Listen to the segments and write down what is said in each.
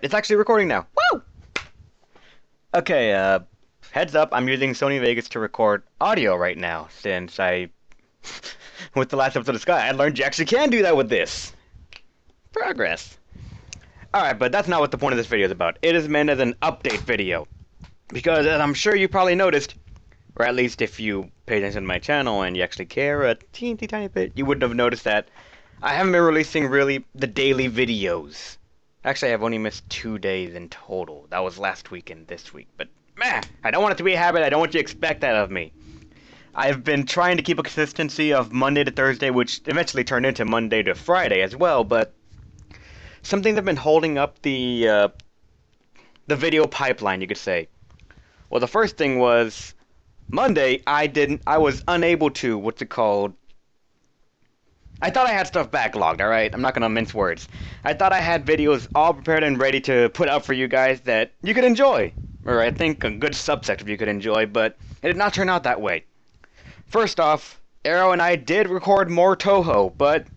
it's actually recording now. Woo! Okay, heads up, I'm using Sony Vegas to record audio right now, since with the last episode of Sky, I learned you actually can do that with this. Progress. Alright, but that's not what the point of this video is about. It is meant as an update video. Because, as I'm sure you probably noticed, or at least if you pay attention to my channel and you actually care a teeny tiny bit, you wouldn't have noticed that I haven't been releasing really the daily videos. Actually, I've only missed 2 days in total. That was last week and this week. But, man, I don't want it to be a habit. I don't want you to expect that of me. I've been trying to keep a consistency of Monday to Thursday, which eventually turned into Monday to Friday as well, but some things have been holding up the video pipeline, you could say. Well, the first thing was Monday, I was unable to, what's it called? I thought I had stuff backlogged, alright? I'm not gonna mince words. I thought I had videos all prepared and ready to put out for you guys that you could enjoy. Or I think a good subset of you could enjoy, but it did not turn out that way. First off, Arrow and I did record more Toho, but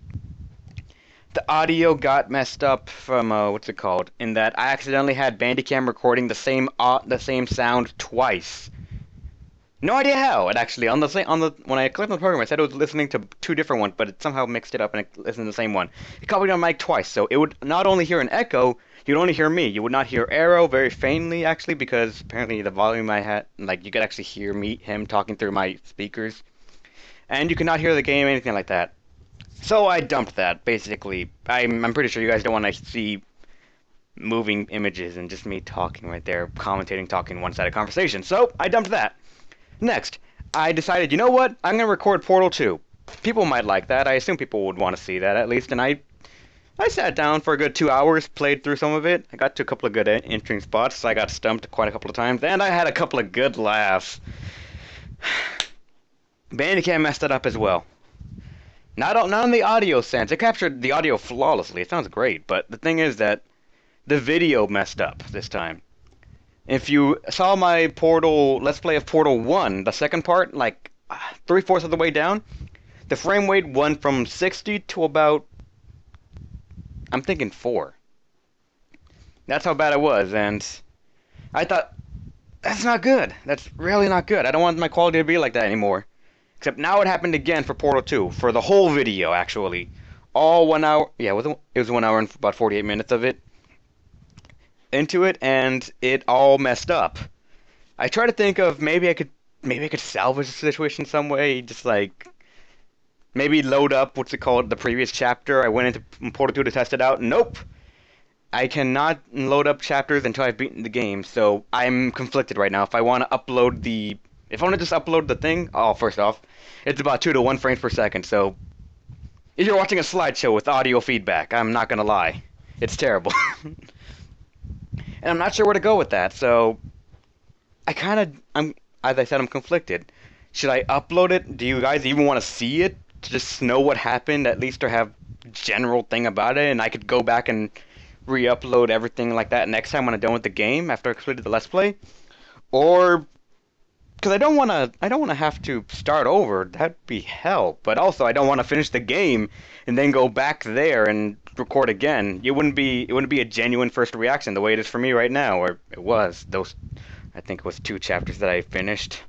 the audio got messed up from, what's it called? In that I accidentally had Bandicam recording the same sound twice. No idea how. It actually when I clicked on the program, I said it was listening to 2 different ones, but it somehow mixed it up and it listened to the same one. It copied on mic twice, so it would not only hear an echo, you'd only hear me. You would not hear Arrow very faintly, actually, because apparently the volume I had, like, you could actually hear him talking through my speakers, and you could not hear the game, anything like that. So I dumped that. Basically, I'm pretty sure you guys don't want to see moving images and just me talking right there, commentating, talking one-sided conversation. So I dumped that. Next, I decided, you know what? I'm going to record Portal 2. People might like that. I assume people would want to see that, at least. And I sat down for a good 2 hours, played through some of it. I got to a couple of good entering spots. I got stumped quite a couple of times. And I had a couple of good laughs. Bandicam messed it up as well. Not in the audio sense. It captured the audio flawlessly. It sounds great. But the thing is that the video messed up this time. If you saw my Let's Play of Portal 1, the second part, like 3/4 of the way down, the frame rate went from 60 to about, I'm thinking 4. That's how bad it was, and I thought, that's not good. That's really not good. I don't want my quality to be like that anymore. Except now it happened again for Portal 2, for the whole video, actually. All 1 hour, yeah, it was 1 hour and about 48 minutes of it. Into it, and it all messed up. I try to think of maybe I could salvage the situation some way, just like maybe load up the previous chapter. I went into Portal 2 to test it out. Nope. I cannot load up chapters until I've beaten the game, so I'm conflicted right now. If I want to just upload the thing, first off, it's about 2 to 1 frames per second, so if you're watching a slideshow with audio feedback, I'm not gonna lie. It's terrible. And I'm not sure where to go with that, so as I said, I'm conflicted. Should I upload it? Do you guys even want to see it? To just know what happened, at least, or have general thing about it, and I could go back and re-upload everything like that next time when I'm done with the game, after I completed the Let's Play? Or, because I don't want to have to start over, that'd be hell, but also I don't want to finish the game and then go back there and record again. It wouldn't be a genuine first reaction the way it is for me right now, or it was. I think it was 2 chapters that I finished.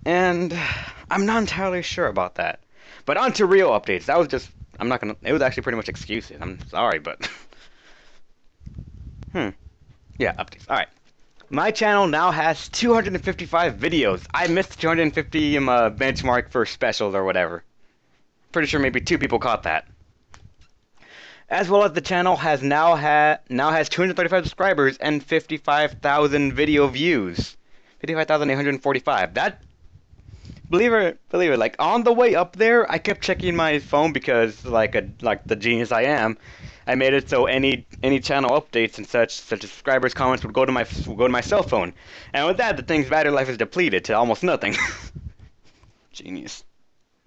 And I'm not entirely sure about that. But on to real updates. It was actually pretty much excuses. I'm sorry, but yeah, updates. Alright. My channel now has 255 videos. I missed 250 benchmark for specials or whatever. Pretty sure maybe 2 people caught that. As well as the channel now has 235 subscribers and 55,000 video views. 55,845. That, believe it, like on the way up there, I kept checking my phone because like the genius I am, I made it so any channel updates and such as subscribers' comments would go to my cell phone. And with that, the thing's battery life is depleted to almost nothing. Genius.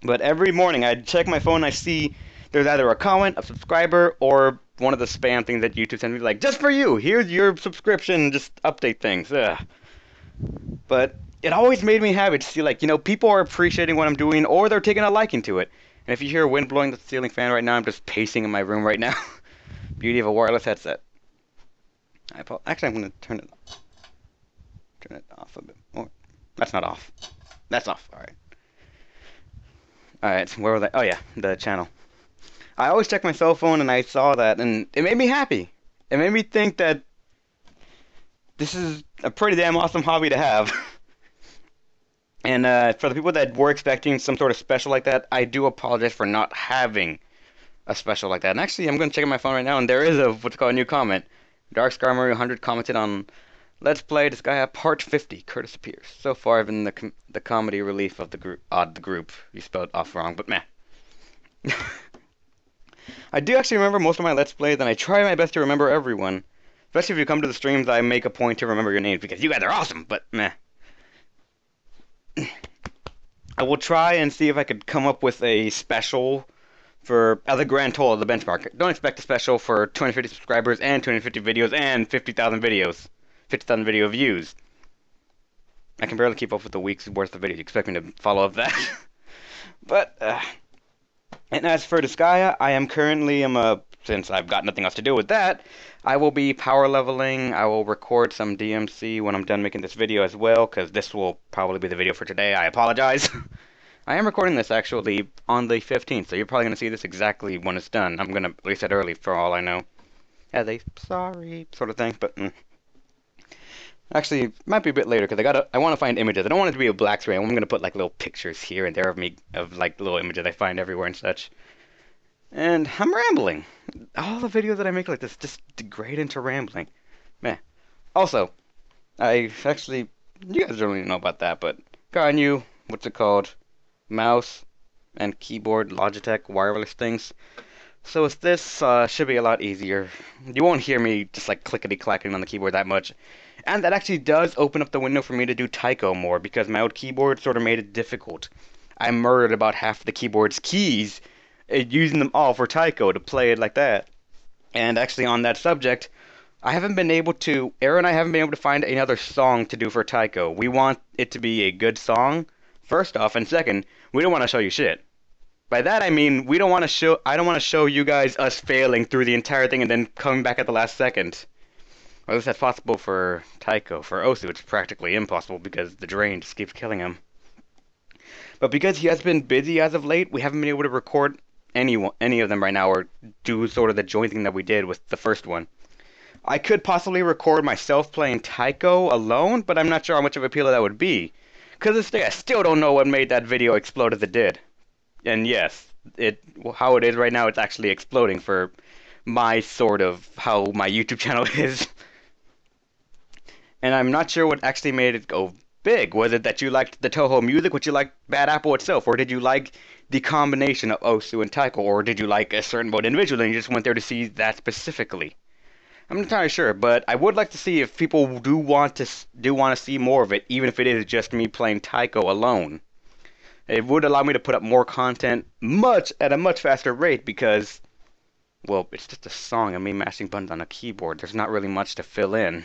But every morning I'd check my phone, I see there's either a comment, a subscriber, or one of the spam things that YouTube sends me, like, just for you, here's your subscription, just update things. Ugh. But it always made me happy to see, like, people are appreciating what I'm doing, or they're taking a liking to it. And if you hear wind blowing the ceiling fan right now, I'm just pacing in my room right now. Beauty of a wireless headset. Actually, I'm gonna turn it off a bit more. That's not off. That's off. All right. All right. So where was I? Oh yeah, the channel. I always check my cell phone, and I saw that, and it made me happy. It made me think that this is a pretty damn awesome hobby to have. And for the people that were expecting some sort of special like that, I do apologize for not having a special like that. And actually, I'm going to check my phone right now, and there is what's called a new comment. Dark Scar Mario 100 commented on Let's Play Disgaea Part 50, Curtis Appears. So far, I've been the comedy relief of the group. You spelled off wrong, but meh. I do actually remember most of my Let's Plays, and I try my best to remember everyone. Especially if you come to the streams, I make a point to remember your names, because you guys are awesome, but meh. I will try and see if I could come up with a special for the grand total of the benchmark. Don't expect a special for 250 subscribers and 250 videos and 50,000 videos. 50,000 video views. I can barely keep up with a week's worth of videos. You expect me to follow up that? But, and as for Disgaea, I am currently, since I've got nothing else to do with that, I will be power leveling. I will record some DMC when I'm done making this video as well, because this will probably be the video for today. I apologize. I am recording this actually on the 15th, so you're probably going to see this exactly when it's done. I'm going to release it early for all I know. As a sorry sort of thing, but actually, it might be a bit later, because I want to find images. I don't want it to be a black screen. I'm going to put like little pictures here and there of me, of like little images I find everywhere and such. And I'm rambling. All the videos that I make like this just degrade into rambling. Meh. Also, you guys don't really know about that, but got a new, what's it called? Mouse and keyboard Logitech wireless things. So with this, should be a lot easier. You won't hear me just like clickety-clacking on the keyboard that much. And that actually does open up the window for me to do Taiko more, because my old keyboard sort of made it difficult. I murdered about half the keyboard's keys, using them all for Taiko to play it like that. And actually on that subject, Arrow and I haven't been able to find another song to do for Taiko. We want it to be a good song, first off, and second, we don't want to show you shit. By that I mean, I don't want to show you guys us failing through the entire thing and then coming back at the last second. Or at least that's possible for Taiko. For Osu, it's practically impossible because the drain just keeps killing him. But because he has been busy as of late, we haven't been able to record any of them right now, or do sort of the joint thing that we did with the first one. I could possibly record myself playing Taiko alone, but I'm not sure how much of a appeal that would be. Because this day, I still don't know what made that video explode as it did. And yes, how it is right now, it's actually exploding for my sort of how my YouTube channel is. And I'm not sure what actually made it go big. Was it that you liked the Touhou music, which you liked Bad Apple itself, or did you like the combination of Osu and Taiko, or did you like a certain mode individually and you just went there to see that specifically? I'm not entirely sure, but I would like to see if people do want to see more of it, even if it is just me playing Taiko alone. It would allow me to put up more content at a much faster rate because, well, it's just a song and me mashing buttons on a keyboard. There's not really much to fill in.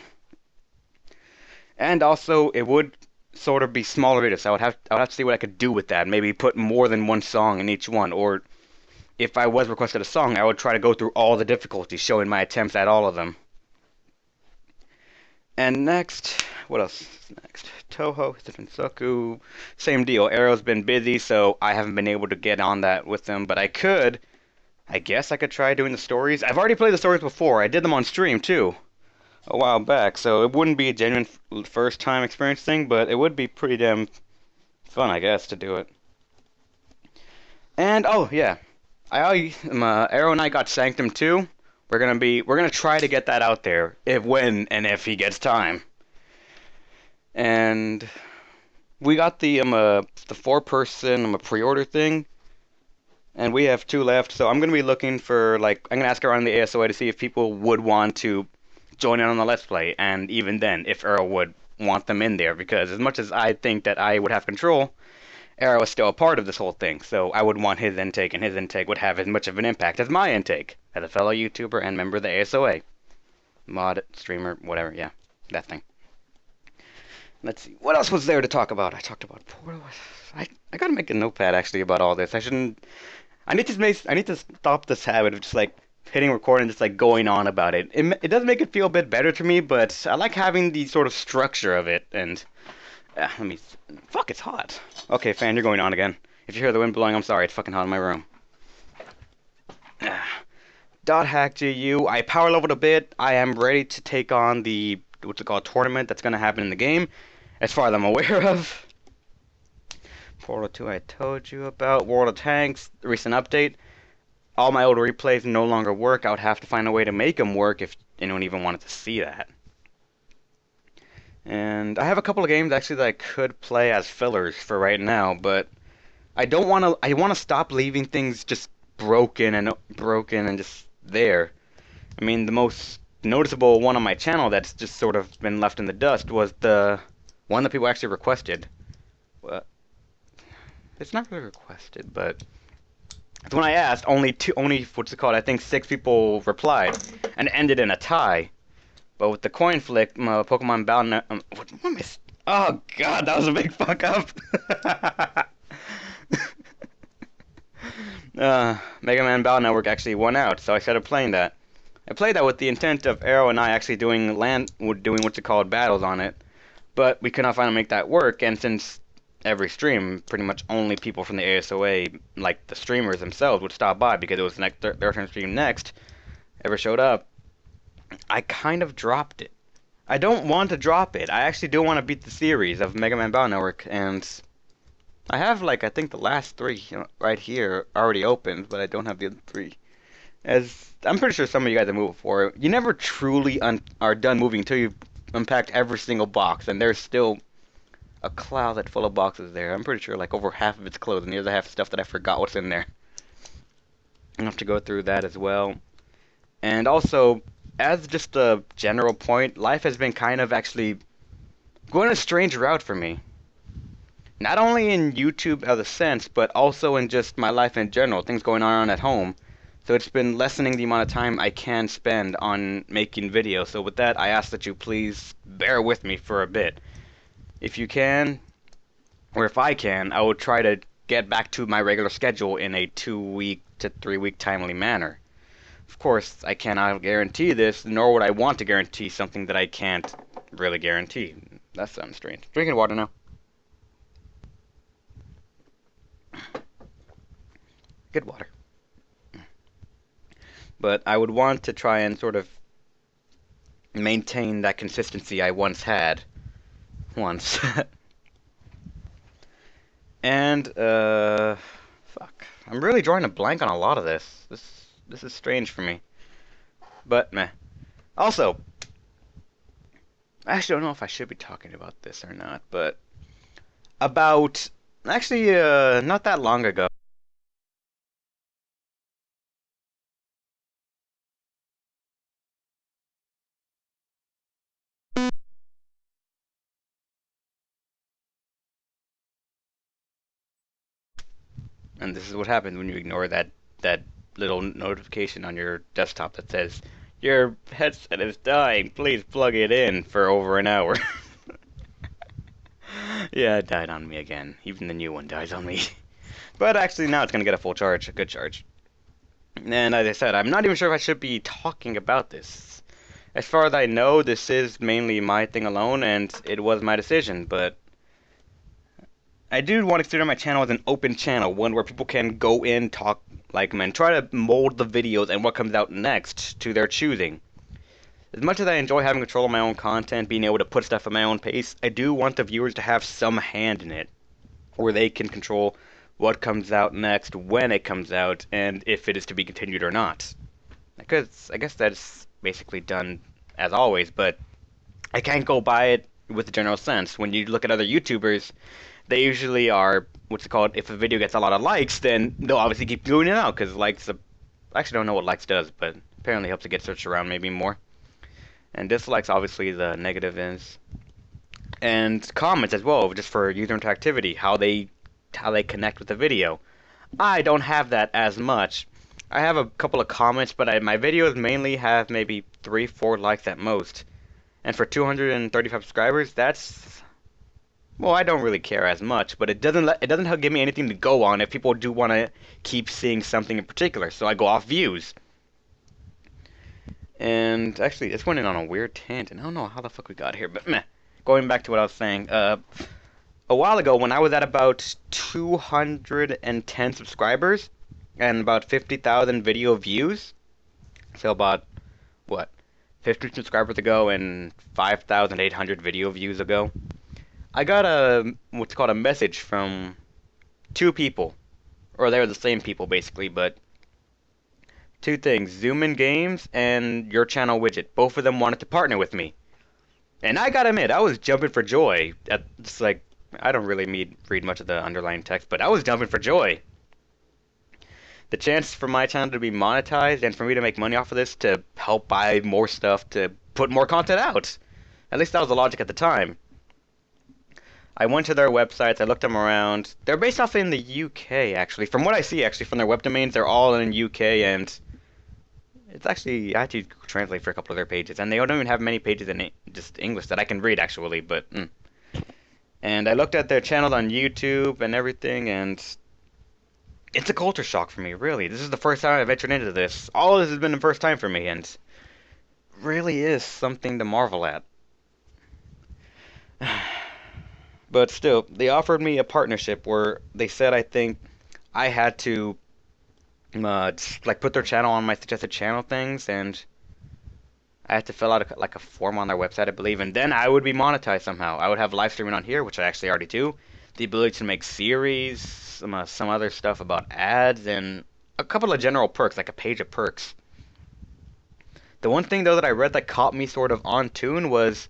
And also, it would sort of be smaller videos, so I would have to see what I could do with that. Maybe put more than one song in each one, or if I was requested a song, I would try to go through all the difficulties, showing my attempts at all of them. And next, what else is next? Touhou, Hisatensoku, same deal. Arrow's been busy, so I haven't been able to get on that with him, but I guess I could try doing the stories. I've already played the stories before. I did them on stream, too, a while back, so it wouldn't be a genuine first-time experience thing, but it would be pretty damn fun, I guess, to do it. And, oh, yeah. Arrow and I got Sanctum 2. We're gonna try to get that out there, if he gets time. And we got the 4-person pre-order thing, and we have 2 left. So I'm gonna be looking for I'm gonna ask around the ASOA to see if people would want to join in on the Let's Play, and even then, if Arrow would want them in there, because as much as I think that I would have control, Arrow is still a part of this whole thing, so I would want his intake, and his intake would have as much of an impact as my intake, as a fellow YouTuber and member of the ASOA. Mod, streamer, whatever, yeah, that thing. Let's see, what else was there to talk about? I talked about Portal. I gotta make a notepad, actually, about all this. I need to stop this habit of just, hitting record and just like going on about it. It does make it feel a bit better to me, but I like having the sort of structure of it. And let me. Fuck, it's hot. Okay, fan, you're going on again. If you hear the wind blowing, I'm sorry. It's fucking hot in my room. Dot hack GU. I power leveled a bit. I am ready to take on the what's it called tournament that's gonna happen in the game, as far as I'm aware of. Portal 2 I told you about. World of Tanks, recent update. All my old replays no longer work. I would have to find a way to make them work if anyone even wanted to see that. And I have a couple of games actually that I could play as fillers for right now, but I don't want to. I want to stop leaving things just broken and just there. I mean, the most noticeable one on my channel that's just sort of been left in the dust was the one that people actually requested. Well, it's not really requested, but when I asked, only what's it called? I think 6 people replied, and it ended in a tie. But with the coin flick, Pokemon Battle what am I? Oh god, that was a big fuck up. Mega Man Battle Network actually won out, so I started playing that. I played that with the intent of Arrow and I actually doing what's it called battles on it, but we could not finally make that work. And since every stream, pretty much only people from the ASOA, like the streamers themselves, would stop by because it was their turn to stream next, ever showed up, I kind of dropped it. I don't want to drop it. I actually do want to beat the series of Mega Man Battle Network, and I have, like, I think the last 3 right here already opened, but I don't have the other 3. As I'm pretty sure some of you guys have moved before. You never truly are done moving until you've unpacked every single box, and there's still a closet full of boxes there. I'm pretty sure like over half of it's closed, and the other half stuff that I forgot what's in there. I have to go through that as well. And also, as just a general point, life has been kind of actually going a strange route for me. Not only in YouTube as a sense, but also in just my life in general, things going on at home. So it's been lessening the amount of time I can spend on making videos. So with that, I ask that you please bear with me for a bit. If you can, or if I can, I will try to get back to my regular schedule in a 2-week to 3-week timely manner. Of course, I cannot guarantee this, nor would I want to guarantee something that I can't really guarantee. That sounds strange. Drinking water now. Good water. But I would want to try and sort of maintain that consistency I once had. Once. And, fuck. I'm really drawing a blank on a lot of this. This is strange for me. But, meh. Also, I actually don't know if I should be talking about this or not, but about, actually, not that long ago, and this is what happens when you ignore that little notification on your desktop that says, your headset is dying, please plug it in, for over an hour. Yeah, it died on me again. Even the new one dies on me. But actually now it's going to get a full charge, a good charge. And as I said, I'm not even sure if I should be talking about this. As far as I know, this is mainly my thing alone, and it was my decision, but I do want to consider my channel as an open channel, one where people can go in, talk, like, and try to mold the videos and what comes out next to their choosing. As much as I enjoy having control of my own content, being able to put stuff at my own pace, I do want the viewers to have some hand in it, where they can control what comes out next, when it comes out, and if it is to be continued or not. Because I guess that's basically done as always, but I can't go by it with the general sense. When you look at other YouTubers, they usually are, what's it called, if a video gets a lot of likes, then they'll obviously keep doing it out, because likes, I actually don't know what likes does, but apparently helps it get searched around maybe more. And dislikes, obviously, the negative is. And comments as well, just for user interactivity, how they connect with the video. I don't have that as much. I have a couple of comments, but my videos mainly have maybe 3-4 likes at most. And for 235 subscribers, that's, well, I don't really care as much, but it doesn't help give me anything to go on if people do want to keep seeing something in particular. So I go off views. And actually, this went in on a weird tangent. I don't know how the fuck we got here, but meh. Going back to what I was saying, a while ago when I was at about 210 subscribers and about 50,000 video views, so about, what, 50 subscribers ago and 5,800 video views ago, I got what's called a message from two people, or they were the same people basically, but two things, Zoom In Games and Your Channel Widget. Both of them wanted to partner with me. And I gotta admit, I was jumping for joy. It's like, I don't really read much of the underlying text, but I was jumping for joy. The chance for my channel to be monetized and for me to make money off of this to help buy more stuff, to put more content out. At least that was the logic at the time. I went to their websites, I looked them around. They're based off in the UK, actually. From what I see, actually, from their web domains, they're all in UK, and it's actually, I had to translate for a couple of their pages, and they don't even have many pages in just English that I can read, actually, but, And I looked at their channels on YouTube and everything, and it's a culture shock for me, really. This is the first time I've ventured into this. All of this has been the first time for me, and really is something to marvel at. But still, they offered me a partnership where they said, I think, I had to, like, put their channel on my suggested channel things, and I had to fill out a form on their website, I believe, and then I would be monetized somehow. I would have live streaming on here, which I actually already do, the ability to make series, some other stuff about ads, and a couple of general perks, like a page of perks. The one thing, though, that I read that caught me sort of on tune was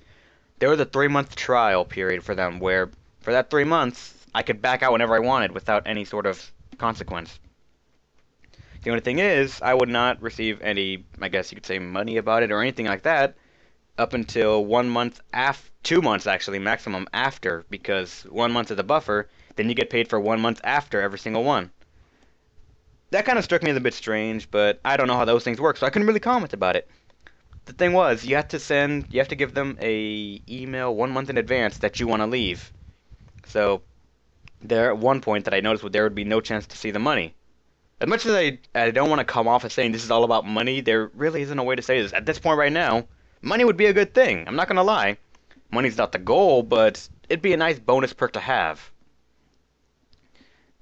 there was a 3-month trial period for them, where for that 3 months, I could back out whenever I wanted without any sort of consequence. The only thing is, I would not receive any, I guess you could say, money about it or anything like that up until 1 month 2 months actually, maximum after, because 1 month is a buffer, then you get paid for 1 month after every single one. That kind of struck me as a bit strange, but I don't know how those things work, so I couldn't really comment about it. The thing was, you have to give them a email 1 month in advance that you want to leave. So, there at one point that I noticed there would be no chance to see the money. As much as I don't want to come off as saying this is all about money, there really isn't a way to say this. At this point right now, money would be a good thing. I'm not going to lie. Money's not the goal, but it'd be a nice bonus perk to have.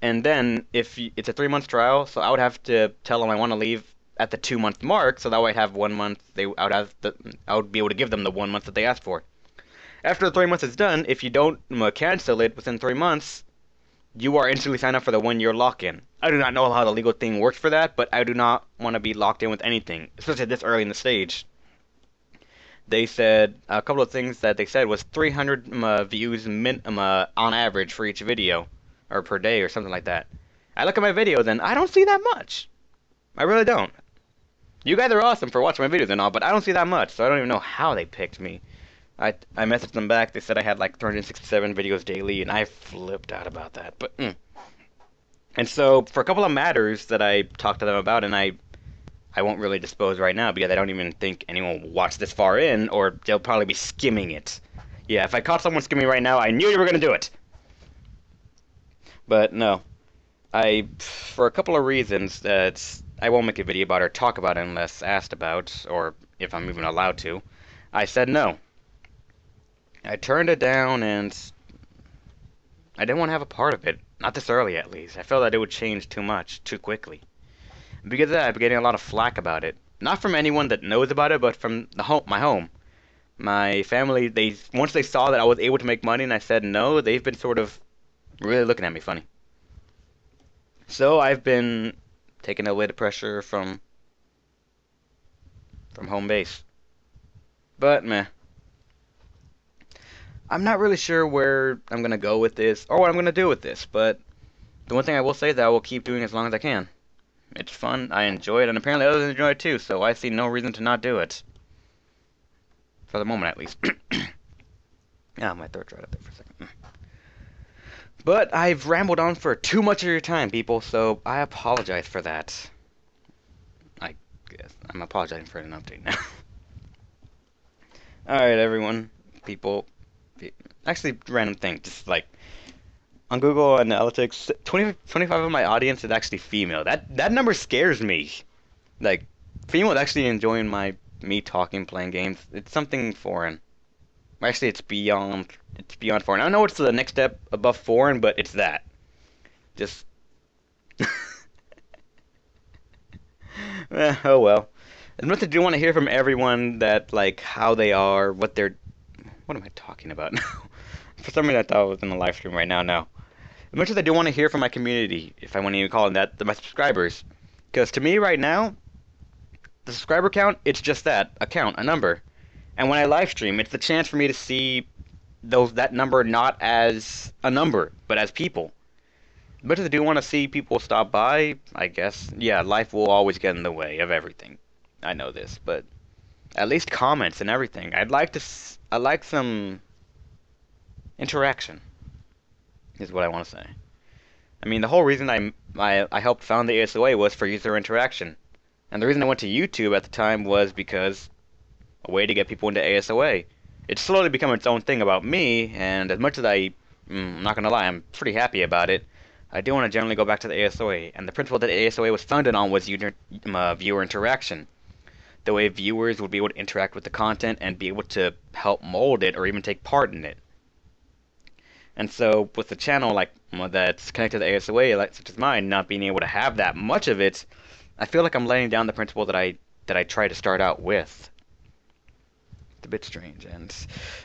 And then, it's a 3-month trial, so I would have to tell them I want to leave at the 2-month mark, so that way I'd have 1 month, I would be able to give them the 1 month that they asked for. After the 3 months is done, if you don't cancel it within 3 months, you are instantly signed up for the 1-year lock-in. I do not know how the legal thing works for that, but I do not want to be locked in with anything, especially this early in the stage. They said, a couple of things that they said was 300 views on average for each video, or per day, or something like that. I look at my videos, and I don't see that much. I really don't. You guys are awesome for watching my videos and all, but I don't see that much, so I don't even know how they picked me. I messaged them back. They said I had like 367 videos daily, and I flipped out about that. But And so for a couple of matters that I talked to them about, and I won't really dispose right now because I don't even think anyone will watch this far in, or they'll probably be skimming it. Yeah, if I caught someone skimming right now, I knew you were gonna do it. But no, for a couple of reasons that I won't make a video about or talk about it unless asked about, or if I'm even allowed to, I said no. I turned it down, and I didn't want to have a part of it. Not this early, at least. I felt that it would change too much, too quickly. Because of that, I've been getting a lot of flack about it. Not from anyone that knows about it, but from my home. My family, once they saw that I was able to make money and I said no, they've been sort of really looking at me funny. So I've been taking away the pressure from home base. But meh. I'm not really sure where I'm going to go with this, or what I'm going to do with this, but the one thing I will say is that I will keep doing as long as I can. It's fun, I enjoy it, and apparently others enjoy it too, so I see no reason to not do it. For the moment, at least. Ah, my throat dried up there for a second. But I've rambled on for too much of your time, people, so I apologize for that. I guess I'm apologizing for an update now. Alright, everyone, people. Actually, random thing, just like on Google Analytics, 25 of my audience is actually female. That number scares me. Like, female is actually enjoying my me talking, playing games. It's something foreign. Actually, it's beyond foreign. I don't know what's the next step above foreign, but it's that. Just oh well. As much as I do want to hear from everyone that like how they are, what they're. What am I talking about now? For some reason, I thought I was in a live stream right now. No. As much as I do want to hear from my community, if I want to even call it that, my subscribers, because to me right now, the subscriber count, it's just that, a count, a number. And when I live stream, it's the chance for me to see that number not as a number, but as people. As much as I do want to see people stop by, I guess, yeah, life will always get in the way of everything. I know this, but at least comments and everything. I like some interaction, is what I want to say. I mean, the whole reason I helped found the ASOA was for user interaction. And the reason I went to YouTube at the time was because a way to get people into ASOA. It's slowly become its own thing about me, and as much as I'm not gonna lie, I'm pretty happy about it. I do want to generally go back to the ASOA, and the principle that ASOA was founded on was viewer interaction. The way viewers would be able to interact with the content and be able to help mold it or even take part in it. And so, with the channel like that's connected to the ASOA, like such as mine, not being able to have that much of it, I feel like I'm laying down the principle that I try to start out with. It's a bit strange, and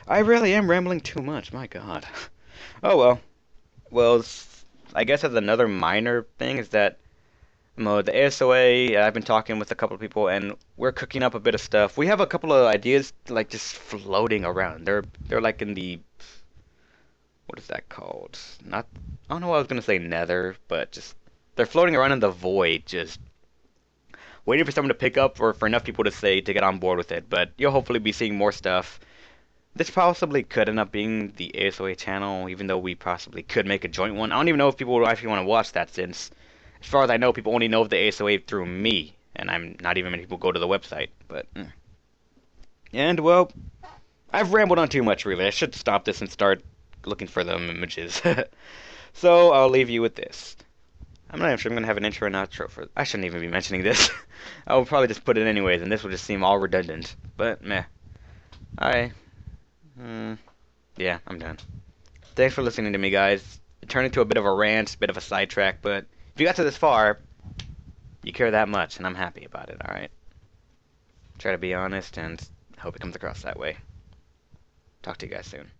I really am rambling too much. My God. Oh well. Well, I guess as another minor thing is that the ASOA. I've been talking with a couple of people, and we're cooking up a bit of stuff. We have a couple of ideas like just floating around. They're like in the what is that called? Not I don't know what I was gonna say nether, but just they're floating around in the void, just waiting for someone to pick up or for enough people to say to get on board with it. But you'll hopefully be seeing more stuff. This possibly could end up being the ASOA channel, even though we possibly could make a joint one. I don't even know if people will actually want to watch that, since, as far as I know, people only know of the ASOA through me, and I'm not even many people go to the website. But, and well, I've rambled on too much, really. I should stop this and start looking for them images. So I'll leave you with this. I'm not even sure I'm gonna have an intro and outro for. I shouldn't even be mentioning this. I will probably just put it anyways, and this will just seem all redundant. But meh. I. Yeah, I'm done. Thanks for listening to me, guys. It turned into a bit of a rant, a bit of a sidetrack, but if you got to this far, you care that much, and I'm happy about it, alright? Try to be honest, and hope it comes across that way. Talk to you guys soon.